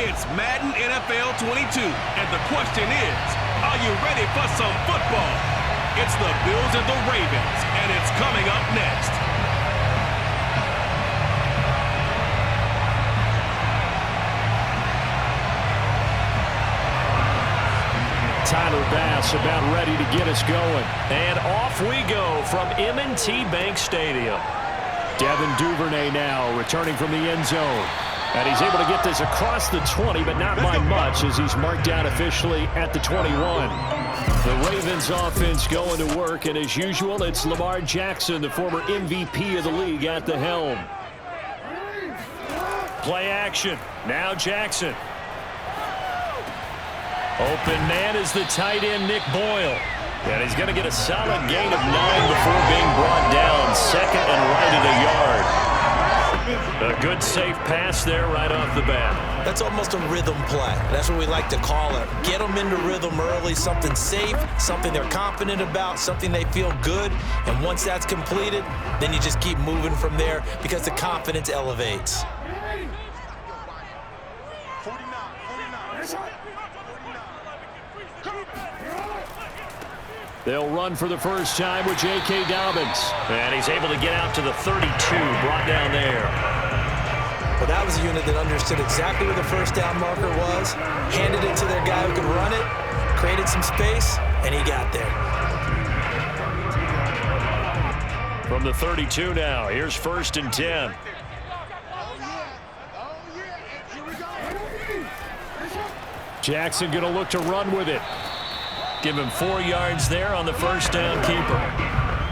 It's Madden NFL 22, and the question is, are you ready for some football? It's the Bills and the Ravens, and it's coming up next. Tyler Bass about ready to get us going. And off we go from M&T Bank Stadium. Devin Duvernay now returning from the end zone. And he's able to get this across the 20, but not by much as he's marked down officially at the 21. The Ravens offense going to work, and as usual, it's Lamar Jackson, the former MVP of the league, at the helm. Play action. Now Jackson. Open man is the tight end, Nick Boyle. And he's going to get a solid gain of 9 before being brought down. Second and right at a yard. A good safe pass there right off the bat. That's almost a rhythm play. That's what we like to call it. Get them into rhythm early, something safe, something they're confident about, something they feel good. And once that's completed, then you just keep moving from there because the confidence elevates. They'll run for the first time with J.K. Dobbins. And he's able to get out to the 32, brought down there. Well, that was a unit that understood exactly where the first down marker was, handed it to their guy who could run it, created some space, and he got there. From the 32 now, here's 1st and 10. Jackson going to look to run with it. Give him 4 yards there on the first down keeper.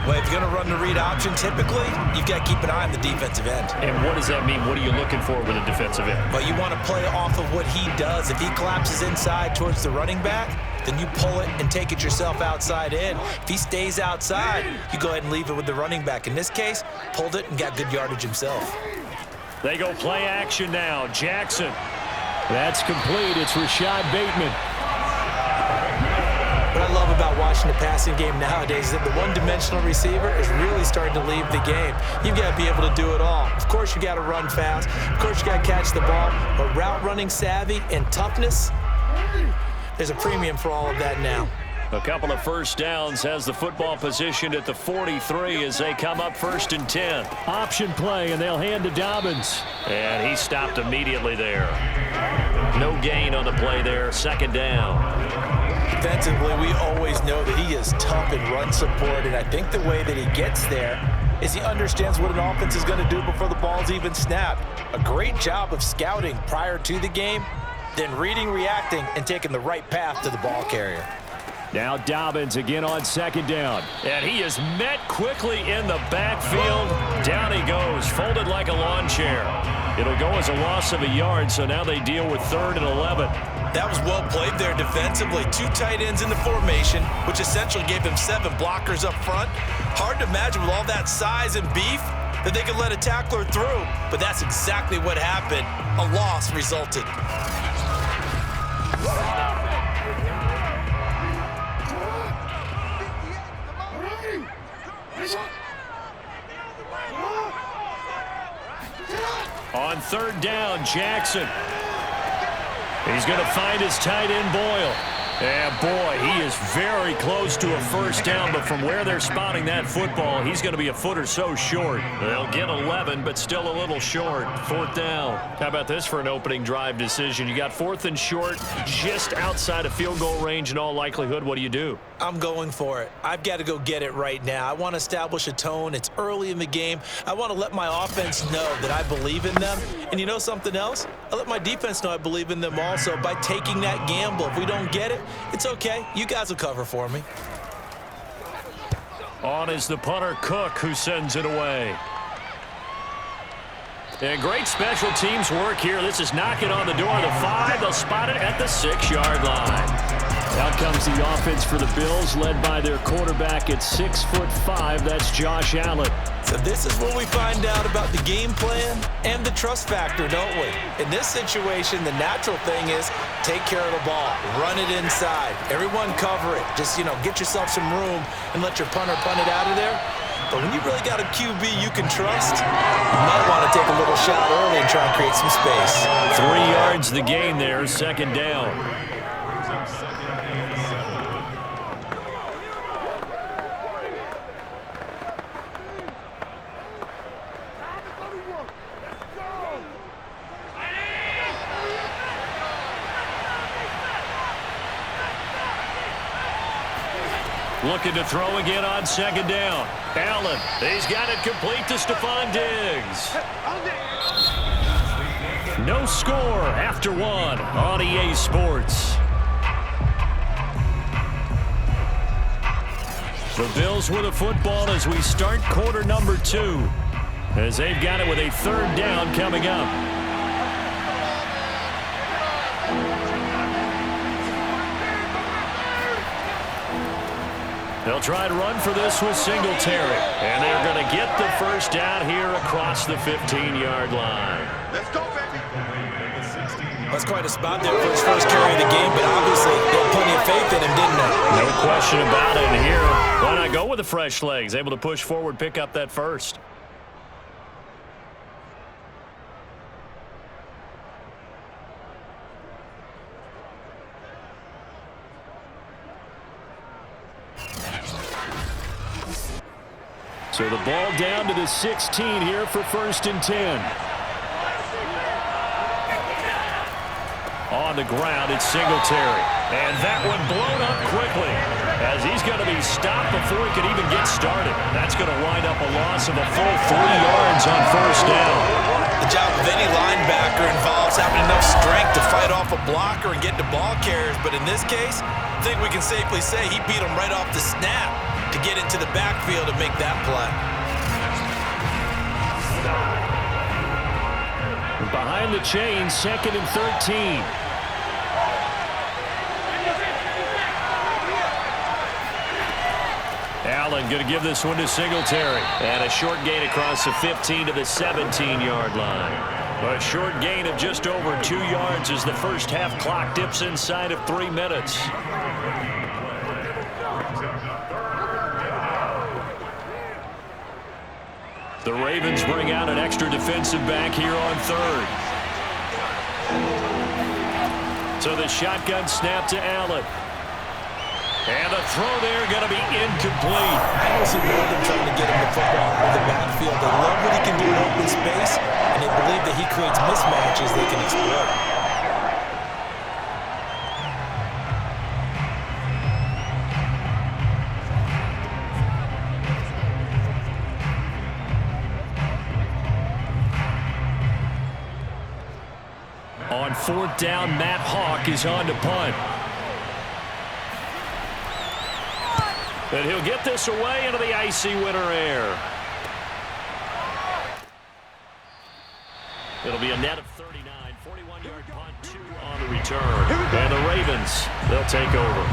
Well, if you're going to run the read option, typically, you've got to keep an eye on the defensive end. And what does that mean? What are you looking for with a defensive end? Well, you want to play off of what he does. If he collapses inside towards the running back, then you pull it and take it yourself outside in. If he stays outside, you go ahead and leave it with the running back. In this case, pulled it and got good yardage himself. They go play action now. Jackson. That's complete. It's Rashad Bateman. What I love about watching the passing game nowadays is that the one-dimensional receiver is really starting to leave the game. You've got to be able to do it all. Of course, you got to run fast. Of course, you got to catch the ball. But route running savvy and toughness, there's a premium for all of that now. A couple of first downs has the football positioned at the 43 as they come up 1st and 10. Option play, and they'll hand to Dobbins. And he stopped immediately there. No gain on the play there. 2nd down. Defensively, we always know that he is tough in run support, and I think the way that he gets there is he understands what an offense is going to do before the ball's even snapped. A great job of scouting prior to the game, then reading, reacting, and taking the right path to the ball carrier. Now Dobbins again on 2nd down. And he is met quickly in the backfield. Down he goes, folded like a lawn chair. It'll go as a loss of a yard, so now they deal with 3rd and 11. That was well played there defensively. 2 tight ends in the formation, which essentially gave him 7 blockers up front. Hard to imagine with all that size and beef that they could let a tackler through, but that's exactly what happened. A loss resulted. On 3rd down, Jackson. He's going to find his tight end, Boyle. And boy, he is very close to a first down, but from where they're spotting that football, he's going to be a foot or so short. They'll get 11, but still a little short. 4th down. How about this for an opening drive decision? You got 4th and short, just outside of field goal range in all likelihood. What do you do? I'm going for it. I've got to go get it right now. I want to establish a tone. It's early in the game. I want to let my offense know that I believe in them. And you know something else? I let my defense know I believe in them also by taking that gamble. If we don't get it, it's okay. You guys will cover for me. On is the punter, Cook, who sends it away. And great special teams work here. This is knocking on the door of the 5. They'll spot it at the 6-yard line. Out comes the offense for the Bills, led by their quarterback at 6'5". That's Josh Allen. So this is what we find out about the game plan and the trust factor, don't we? In this situation, the natural thing is take care of the ball, run it inside. Everyone cover it. Just, get yourself some room and let your punter punt it out of there. But when you really got a QB you can trust, you might want to take a little shot early and try and create some space. 3 yards the gain there, second down. Looking to throw again on second down. Allen, he's got it complete to Stephon Diggs. No score after 1 on EA Sports. The Bills with a football as we start quarter number 2, as they've got it with a third down coming up. They'll try to run for this with Singletary. And they're going to get the first down here across the 15-yard line. Let's go, baby. That's quite a spot there for his first carry of the game, but obviously they had plenty of faith in him, didn't they? No question about it. And here, why not go with the fresh legs? Able to push forward, pick up that first. So the ball down to the 16 here for 1st and 10. On the ground, it's Singletary. And that one blown up quickly as he's going to be stopped before he can even get started. That's going to wind up a loss of a full 3 yards on first down. The job of any linebacker involves having enough strength to fight off a blocker and get to ball carriers. But in this case, I think we can safely say he beat him right off the snap to get into the backfield and make that play. Behind the chain, 2nd and 13. Allen going to give this one to Singletary. And a short gain across the 15 to the 17-yard line. A short gain of just over 2 yards as the first half clock dips inside of 3 minutes. The Ravens bring out an extra defensive back here on 3rd. So the shotgun snap to Allen. And the throw there going to be incomplete. I don't see more than trying to get him the football in the backfield. They love what he can do in open space, and they believe that he creates mismatches they can exploit. On 4th down, Matt Hawk is on to punt. And he'll get this away into the icy winter air. It'll be a net of 39, 41-yard punt, 2 on the return. And the Ravens, they'll take over.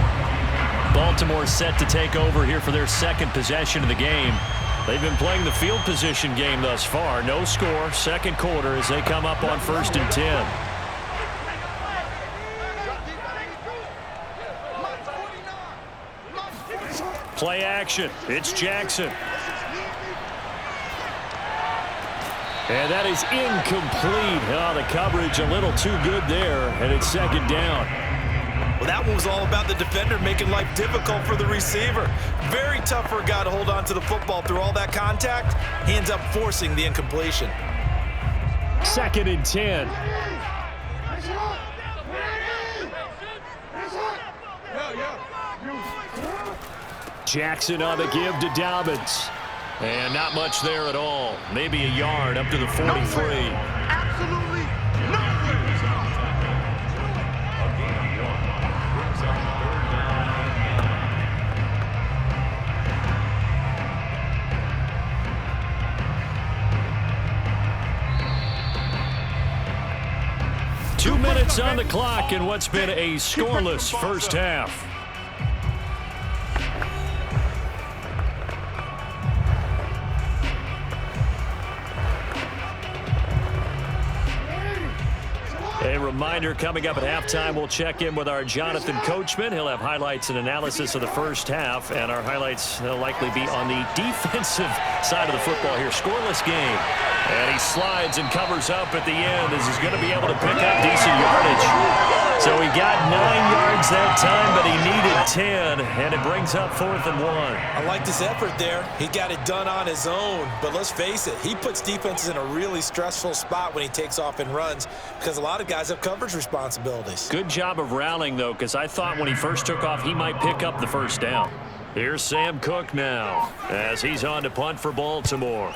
Baltimore set to take over here for their 2nd possession of the game. They've been playing the field position game thus far. No score, 2nd quarter as they come up on 1st and 10. Play action. It's Jackson. And that is incomplete. Oh, the coverage a little too good there, and it's 2nd down. Well, that one was all about the defender making life difficult for the receiver. Very tough for a guy to hold on to the football through all that contact. He ends up forcing the incompletion. 2nd and 10. Jackson on the give to Dobbins. And not much there at all. Maybe a yard up to the 43. Absolutely nowhere. 2 minutes on the clock in what's been a scoreless first half. A reminder, coming up at halftime, we'll check in with our Jonathan Coachman. He'll have highlights and analysis of the first half, and our highlights will likely be on the defensive side of the football here. Scoreless game. And he slides and covers up at the end as he's going to be able to pick up decent yardage. So he got 9 yards that time, but he needed 10, and it brings up 4th and 1. I like his effort there. He got it done on his own, but let's face it, he puts defenses in a really stressful spot when he takes off and runs because a lot of guys have coverage responsibilities. Good job of rallying, though, because I thought when he first took off, he might pick up the first down. Here's Sam Cook now as he's on to punt for Baltimore.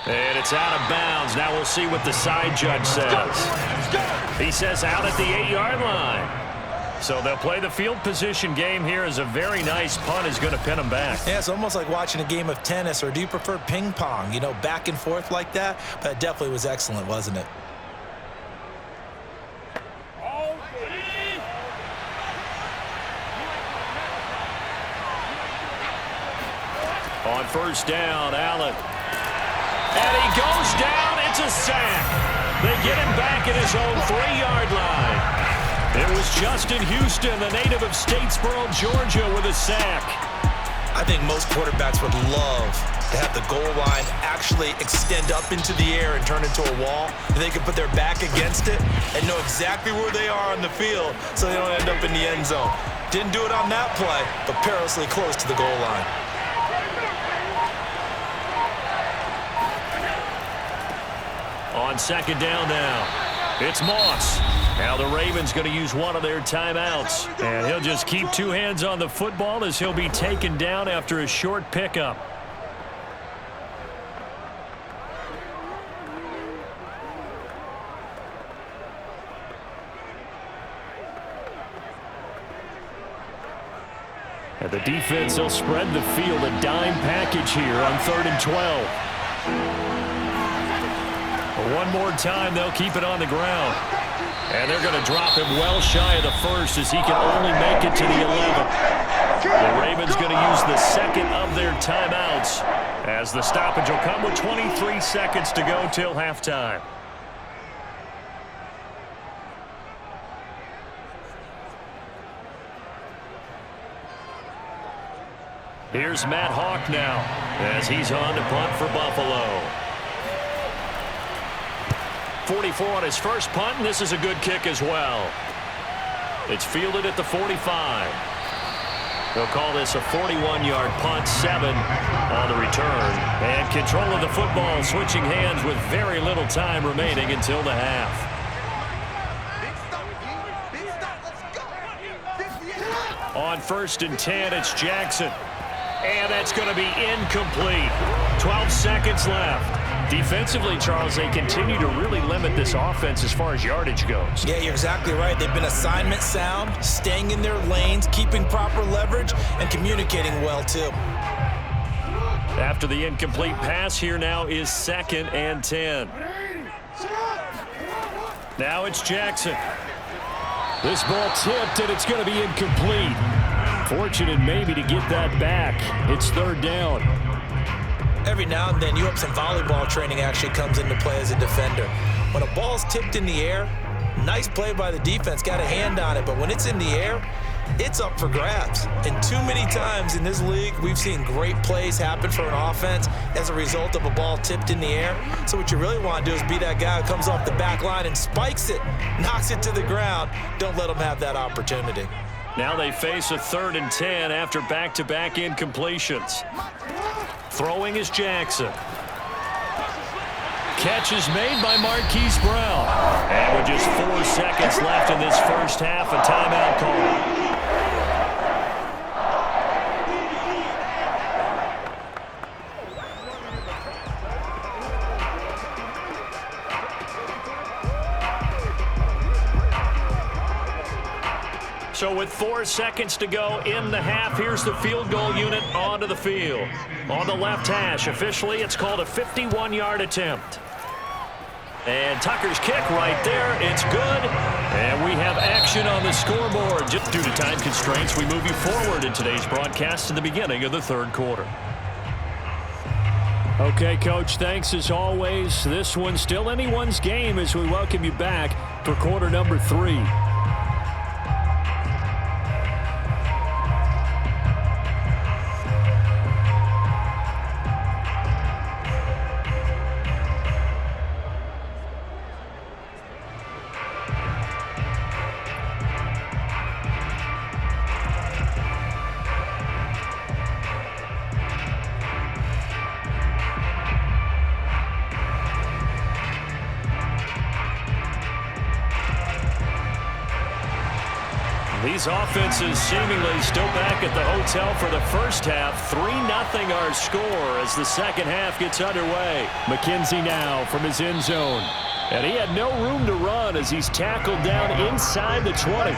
And it's out of bounds. Now we'll see what the side judge says. He says out at the 8-yard line. So they'll play the field position game here as a very nice punt is going to pin them back. Yeah, it's almost like watching a game of tennis, or do you prefer ping pong? You know, back and forth like that? But it definitely was excellent, wasn't it? On first down, Allen. And he goes down. It's a sack. They get him back at his own 3-yard line. It was Justin Houston, the native of Statesboro, Georgia, with a sack. I think most quarterbacks would love to have the goal line actually extend up into the air and turn into a wall, and they can put their back against it and know exactly where they are on the field so they don't end up in the end zone. Didn't do it on that play, but perilously close to the goal line. On second down now, it's Moss. Now the Ravens going to use one of their timeouts. And he'll just keep 2 hands on the football as he'll be taken down after a short pickup. And the defense will spread the field, a dime package here on 3rd and 12. One more time, they'll keep it on the ground. And they're going to drop him well shy of the first as he can only make it to the 11th. The Ravens going to use the second of their timeouts as the stoppage will come with 23 seconds to go till halftime. Here's Matt Hawk now as he's on to punt for Buffalo. 44 on his first punt, and this is a good kick as well. It's fielded at the 45. They'll call this a 41-yard punt, 7 on the return. And control of the football switching hands with very little time remaining until the half. On 1st and 10, it's Jackson. And that's going to be incomplete. 12 seconds left. Defensively, Charles, they continue to really limit this offense as far as yardage goes. Yeah, you're exactly right. They've been assignment sound, staying in their lanes, keeping proper leverage, and communicating well, too. After the incomplete pass, here now is 2nd and 10. Now it's Jackson. This ball tipped, and it's going to be incomplete. Fortunate maybe to get that back. It's 3rd down. Every now and then, you hope some volleyball training actually comes into play as a defender. When a ball's tipped in the air, nice play by the defense, got a hand on it, but when it's in the air, it's up for grabs. And too many times in this league, we've seen great plays happen for an offense as a result of a ball tipped in the air. So what you really want to do is be that guy who comes off the back line and spikes it, knocks it to the ground. Don't let them have that opportunity. Now they face a 3rd and 10 after back-to-back incompletions. Throwing is Jackson. Catch is made by Marquise Brown. And with just 4 seconds left in this first half, a timeout call. So with 4 seconds to go in the half, here's the field goal unit onto the field. On the left hash, officially it's called a 51-yard attempt. And Tucker's kick right there, it's good. And we have action on the scoreboard. Just due to time constraints, we move you forward in today's broadcast to the beginning of the 3rd quarter. Okay, Coach, thanks as always. This one's still anyone's game as we welcome you back for quarter number 3. These offenses seemingly still back at the hotel for the first half. 3-0 our score as the second half gets underway. McKenzie now from his end zone. And he had no room to run as he's tackled down inside the 20.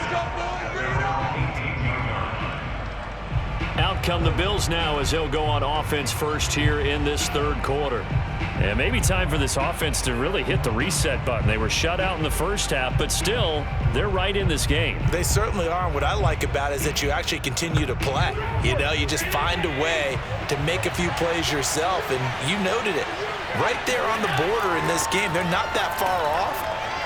Out come the Bills now as they'll go on offense first here in this third quarter. And maybe time for this offense to really hit the reset button. They were shut out in the first half, but still, they're right in this game. They certainly are. And what I like about it is that you actually continue to play. You know, you just find a way to make a few plays yourself, and you noted it. Right there on the border in this game, they're not that far off.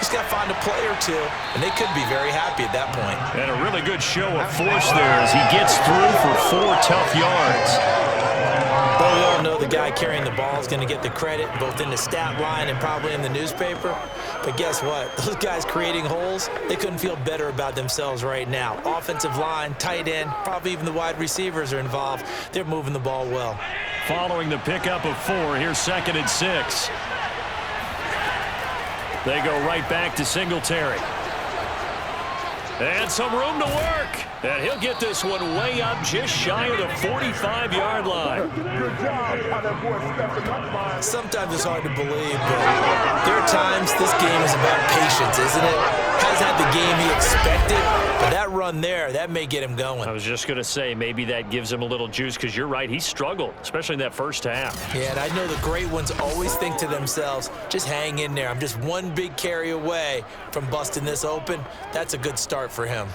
Just got to find a play or two, and they could be very happy at that point. And a really good show of force there as he gets through for 4 tough yards. But we all know the guy carrying the ball is going to get the credit, both in the stat line and probably in the newspaper. But guess what? Those guys creating holes, they couldn't feel better about themselves right now. Offensive line, tight end, probably even the wide receivers are involved. They're moving the ball well. Following the pickup of 4, here's 2nd and 6. They go right back to Singletary. And some room to work. And he'll get this one way up just shy of the 45-yard line. Sometimes it's hard to believe, but there are times this game is about patience, isn't it? Hasn't had the game he expected, but that run there, that may get him going. I was just going to say maybe that gives him a little juice because you're right, he struggled, especially in that first half. Yeah, and I know the great ones always think to themselves, just hang in there. I'm just one big carry away from busting this open. That's a good start for him.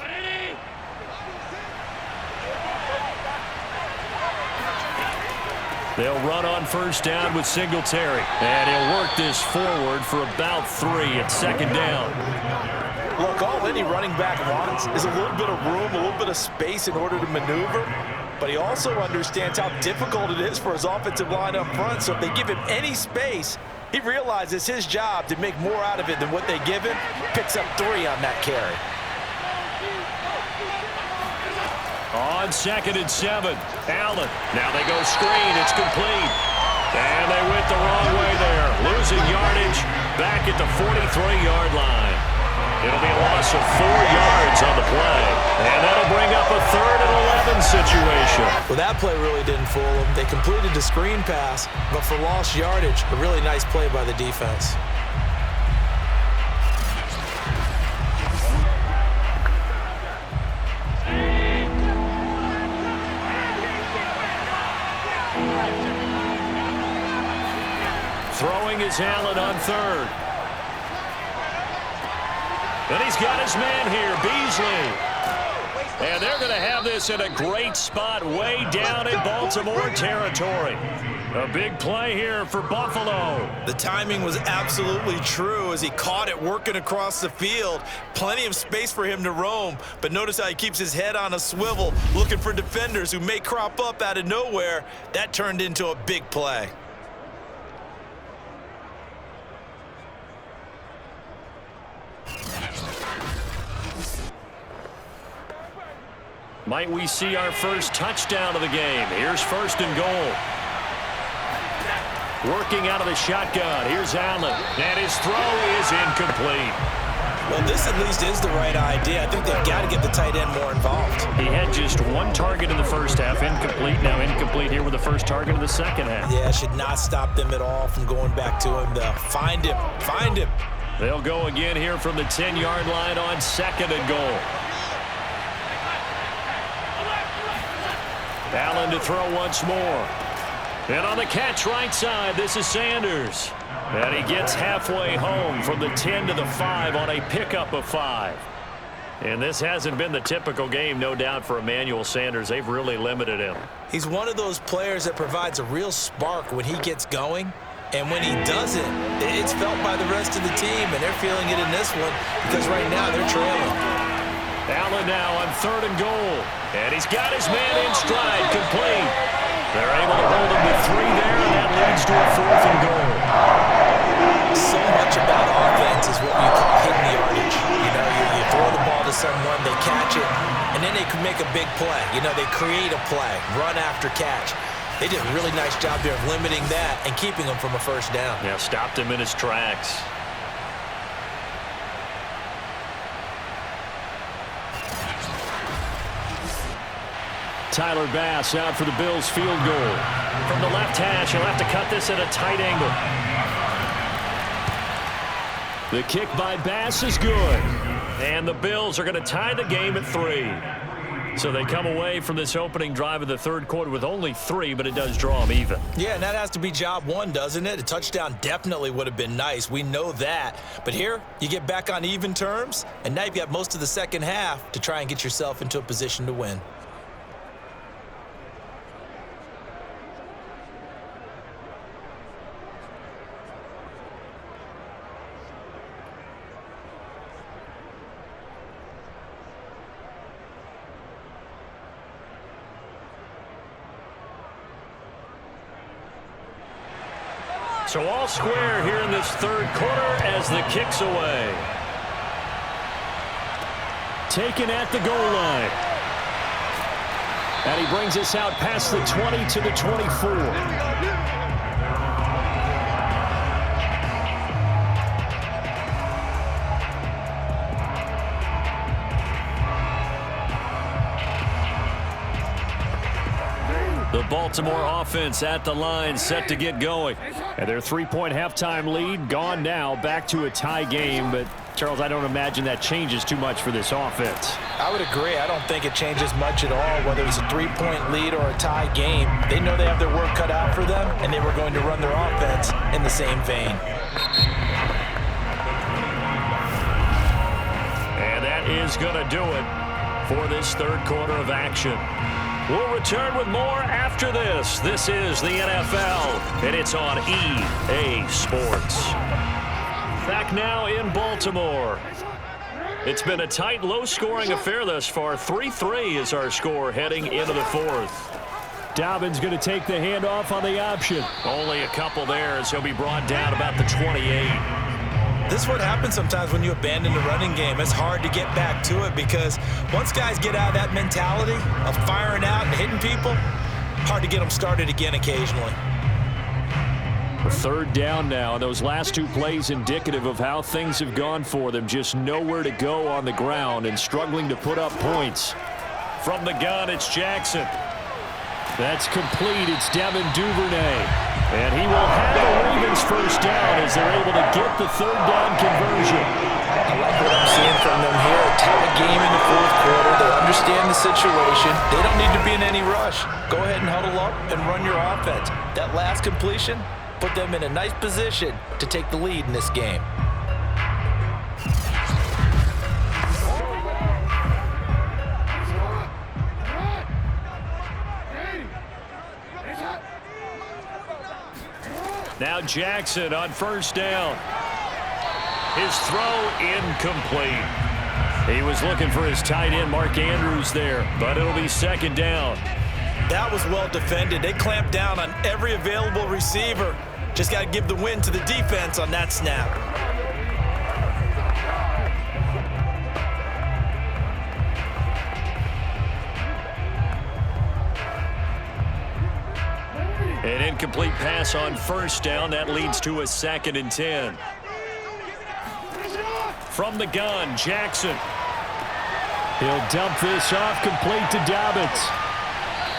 They'll run on first down with Singletary. And he'll work this forward for about 3 at 2nd down. Look, all any running back wants is a little bit of room, a little bit of space in order to maneuver. But he also understands how difficult it is for his offensive line up front. So if they give him any space, he realizes his job to make more out of it than what they give him. Picks up 3 on that carry. On 2nd and 7, Allen. Now they go screen. It's complete. And they went the wrong way there. Losing yardage back at the 43-yard line. It'll be a loss of 4 yards on the play. And that'll bring up a 3rd and 11 situation. Well, that play really didn't fool them. They completed the screen pass, but for lost yardage, a really nice play by the defense. Throwing is Allen on 3rd. And he's got his man here, Beasley. And they're going to have this in a great spot way down in Baltimore territory. A big play here for Buffalo. The timing was absolutely true as he caught it working across the field. Plenty of space for him to roam, but notice how he keeps his head on a swivel looking for defenders who may crop up out of nowhere. That turned into a big play. Might we see our first touchdown of the game? Here's 1st and goal. Working out of the shotgun. Here's Allen. And his throw is incomplete. Well, this at least is the right idea. I think they've got to get the tight end more involved. He had just 1 target in the first half. Incomplete. Now incomplete here with the first target of the second half. Yeah, should not stop them at all from going back to him, though. Find him. Find him. They'll go again here from the 10-yard line on 2nd and goal. Allen to throw once more. And on the catch right side, this is Sanders. And he gets halfway home from the 10 to the 5 on a pickup of 5. And this hasn't been the typical game, no doubt, for Emmanuel Sanders. They've really limited him. He's one of those players that provides a real spark when he gets going. And when he doesn't, it's felt by the rest of the team, and they're feeling it in this one because right now they're trailing. Allen now on 3rd and goal. And he's got his man in stride, complete. They're able to hold him to 3 there, and that leads to a 4th and goal. So much about offense is what we call hitting the yardage. You know, you throw the ball to someone, they catch it, and then they can make a big play. You know, they create a play, run after catch. They did a really nice job there of limiting that and keeping him from a first down. Yeah, stopped him in his tracks. Tyler Bass out for the Bills field goal. From the left hash, he'll have to cut this at a tight angle. The kick by Bass is good. And the Bills are going to tie the game at 3. So they come away from this opening drive of the 3rd quarter with only 3, but it does draw them even. Yeah, and that has to be job 1, doesn't it? A touchdown definitely would have been nice. We know that. But here, you get back on even terms, and now you've got most of the second half to try and get yourself into a position to win. So all square here in this 3rd quarter as the kick's away. Taken at the goal line. And he brings us out past the 20 to the 24. The Baltimore offense at the line, set to get going. And their 3-point halftime lead gone now, back to a tie game. But, Charles, I don't imagine that changes too much for this offense. I would agree. I don't think it changes much at all, whether it's a 3-point lead or a tie game. They know they have their work cut out for them, and they were going to run their offense in the same vein. And that is going to do it for this 3rd quarter of action. We'll return with more after this. This is the NFL, and it's on EA Sports. Back now in Baltimore. It's been a tight, low-scoring affair thus far. 3-3 is our score heading into the 4th. Dobbins going to take the handoff on the option. Only a couple there as he'll be brought down about the 28. This is what happens sometimes when you abandon the running game. It's hard to get back to it because once guys get out of that mentality of firing out and hitting people, hard to get them started again occasionally. 3rd down now, and those last 2 plays indicative of how things have gone for them. Just nowhere to go on the ground and struggling to put up points. From the gun, it's Jackson. That's complete. It's Devin Duvernay. And he will have the Ravens first down as they're able to get the 3rd down conversion. I like what I'm seeing from them here. A tight game in the 4th quarter. They understand the situation. They don't need to be in any rush. Go ahead and huddle up and run your offense. That last completion put them in a nice position to take the lead in this game. Now Jackson on 1st down. His throw incomplete. He was looking for his tight end, Mark Andrews, there, but it'll be 2nd down. That was well defended. They clamped down on every available receiver. Just got to give the win to the defense on that snap. An incomplete pass on 1st down. That leads to a 2nd and 10. From the gun, Jackson. He'll dump this off, complete to Dobbins.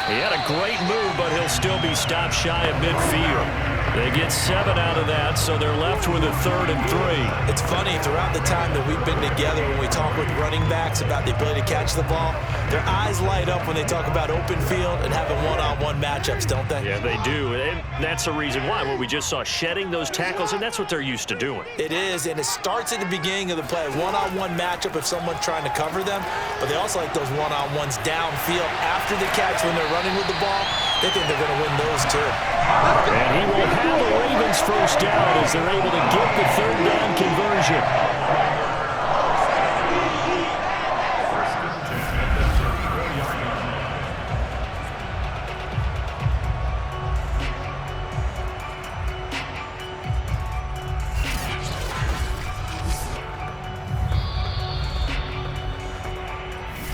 He had a great move, but he'll still be stopped shy of midfield. They get 7 out of that, so they're left with a 3rd and 3. It's funny, throughout the time that we've been together, when we talk with running backs about the ability to catch the ball, their eyes light up when they talk about open field and having one-on-one matchups, don't they? Yeah, they do, and that's the reason why. What we just saw, shedding those tackles, and that's what they're used to doing. It is, and it starts at the beginning of the play. One-on-one matchup if someone's trying to cover them, but they also like those one-on-ones downfield after the catch when they're running with the ball. They think they're going to win those too. And he will have the Ravens first down as they're able to get the 3rd down conversion.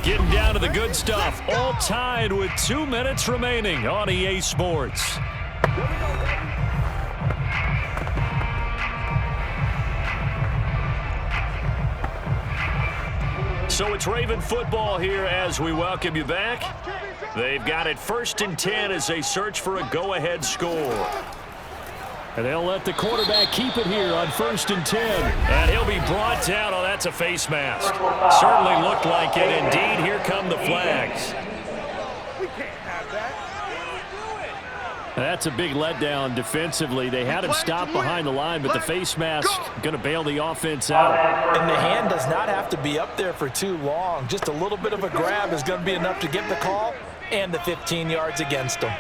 Getting down to the good stuff. All tied with 2 minutes remaining on EA Sports. So it's Raven football here as we welcome you back. They've got it 1st and 10 as they search for a go-ahead score. And they'll let the quarterback keep it here on 1st and 10. And he'll be brought down. Oh, that's a face mask. Certainly looked like it. Indeed, here come the flags. We can't have that. That's a big letdown defensively. They had him stop behind the line, but the face mask going to bail the offense out. And the hand does not have to be up there for too long. Just a little bit of a grab is going to be enough to get the call and the 15 yards against them.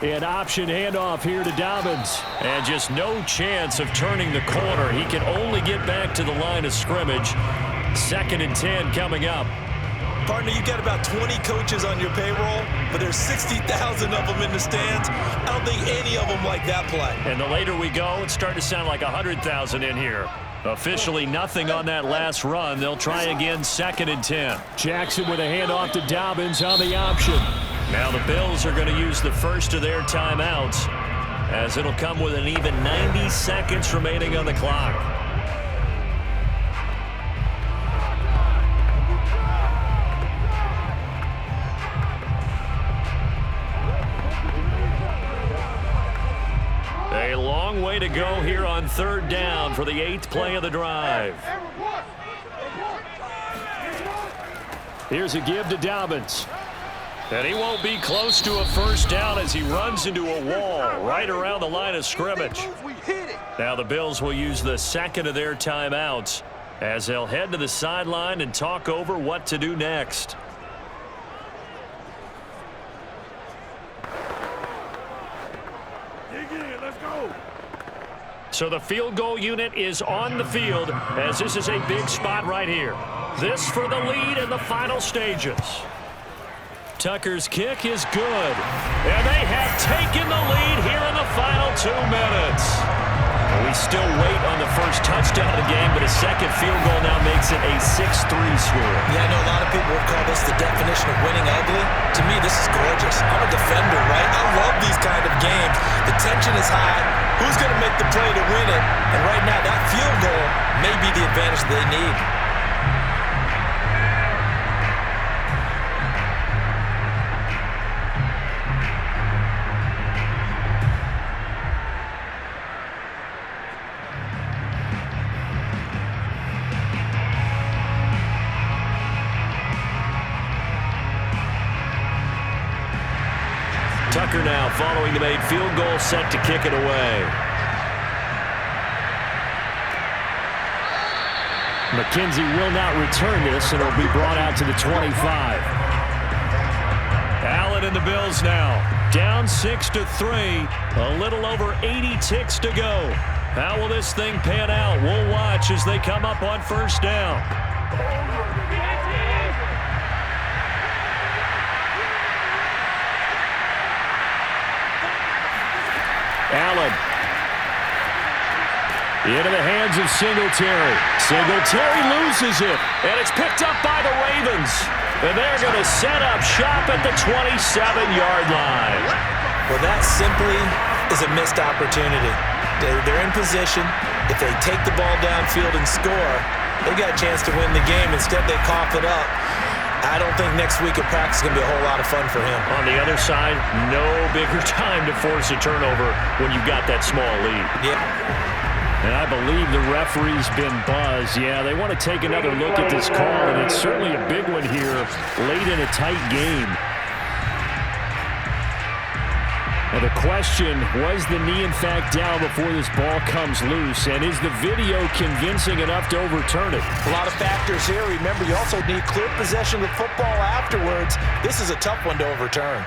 An option handoff here to Dobbins. And just no chance of turning the corner. He can only get back to the line of scrimmage. 2nd and 10 coming up. Partner, you got about 20 coaches on your payroll, but there's 60,000 of them in the stands. I don't think any of them like that play. And the later we go, it's starting to sound like 100,000 in here. Officially nothing on that last run. They'll try again 2nd and 10. Jackson with a handoff to Dobbins on the option. Now the Bills are going to use the first of their timeouts as it'll come with an even 90 seconds remaining on the clock. A long way to go here on 3rd down for the 8th play of the drive. Here's a give to Dobbins. And he won't be close to a first down as he runs into a wall right around the line of scrimmage. Now the Bills will use the 2nd of their timeouts as they'll head to the sideline and talk over what to do next. Let's go. So the field goal unit is on the field as this is a big spot right here. This for the lead in the final stages. Tucker's kick is good. And they have taken the lead here in the final 2 minutes. We still wait on the first touchdown of the game, but a second field goal now makes it a 6-3 score. Yeah, I know a lot of people would call this the definition of winning ugly. To me, this is gorgeous. I'm a defender, right? I love these kind of games. The tension is high. Who's going to make the play to win it? And right now, that field goal may be the advantage they need. Tucker now following the made field goal, set to kick it away. McKenzie will not return this, and it'll be brought out to the 25. Allen and the Bills now down 6-3. A little over 80 ticks to go. How will this thing pan out? We'll watch as they come up on first down. Allen. Into the hands of Singletary. Singletary loses it, and it's picked up by the Ravens. And they're going to set up shop at the 27-yard line. Well, that simply is a missed opportunity. They're in position. If they take the ball downfield and score, they've got a chance to win the game. Instead, they cough it up. I don't think next week at practice is going to be a whole lot of fun for him. On the other side, no bigger time to force a turnover when you've got that small lead. Yeah. And I believe the referee's been buzzed. Yeah, they want to take another look at this call, and it's certainly a big one here late in a tight game. Now the question, was the knee in fact down before this ball comes loose? And is the video convincing enough to overturn it? A lot of factors here. Remember, you also need clear possession of the football afterwards. This is a tough one to overturn.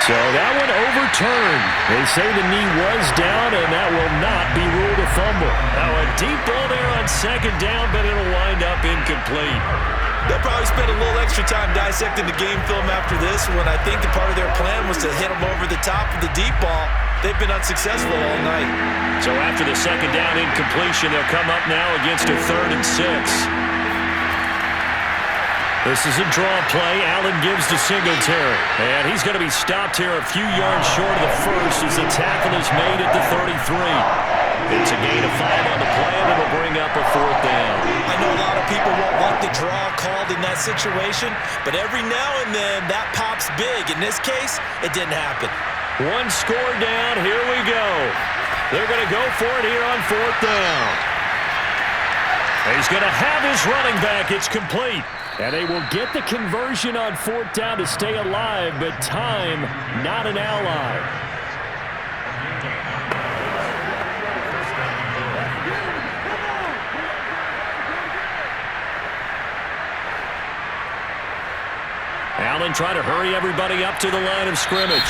So that one overturned. They say the knee was down, and that will not be ruled a fumble. Now a deep ball there on second down, but it'll wind up incomplete. They'll probably spend a little extra time dissecting the game film after this one. I think the part of their plan was to hit them over the top of the deep ball. They've been unsuccessful all night. So after the second down incompletion, they'll come up now against a 3rd and 6. This is a draw play. Allen gives to Singletary. And he's going to be stopped here a few yards short of the first as the tackle is made at the 33. It's a gain of 5 on the play, and it'll bring up a 4th down. I know a lot of people won't like the draw called in that situation, but every now and then that pops big. In this case, it didn't happen. One score down. Here we go. They're going to go for it here on 4th down. He's going to have his running back. It's complete. And they will get the conversion on 4th down to stay alive, but time not an ally. Allen trying to hurry everybody up to the line of scrimmage.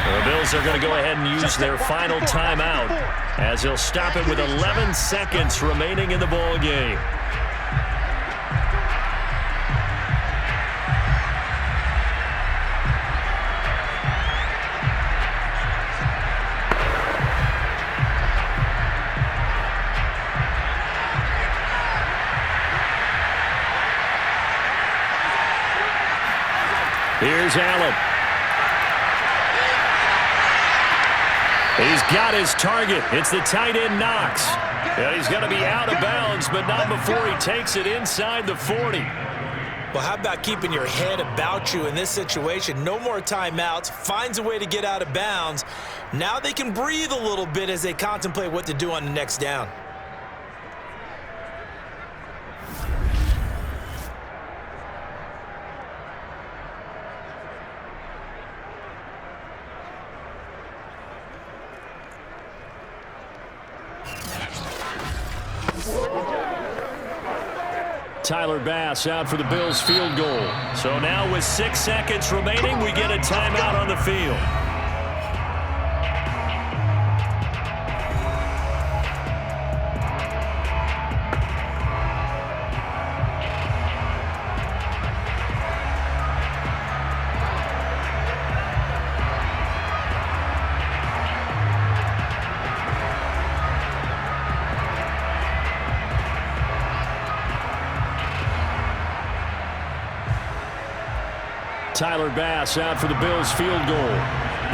The Bills are going to go ahead and use their final timeout as they'll stop it with 11 seconds remaining in the ball game. Here's Allen. He's got his target. It's the tight end Knox. And he's going to be out of bounds, but not before he takes it inside the 40. Well, how about keeping your head about you in this situation? No more timeouts. Finds a way to get out of bounds. Now they can breathe a little bit as they contemplate what to do on the next down. Tyler Bass out for the Bills field goal. So now with 6 seconds remaining, we get a timeout on the field. Tyler Bass out for the Bills field goal.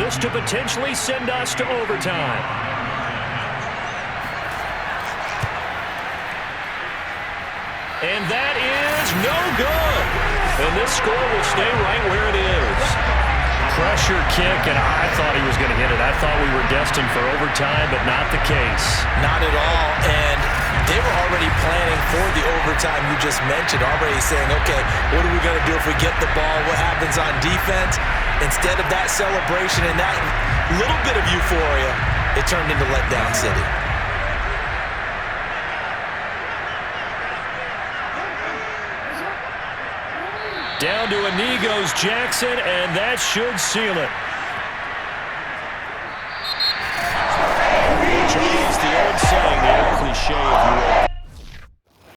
This to potentially send us to overtime. And that is no good. And this score will stay right where it is. Pressure kick, and I thought he was going to hit it. I thought we were destined for overtime, but not the case. Not at all. And they were already planning for the overtime you just mentioned, already saying, okay, what are we going to do if we get the ball? What happens on defense? Instead of that celebration and that little bit of euphoria, it turned into letdown city. Down to a knee goes Jackson, and that should seal it. Charles, the old saying, the old cliche, if you will,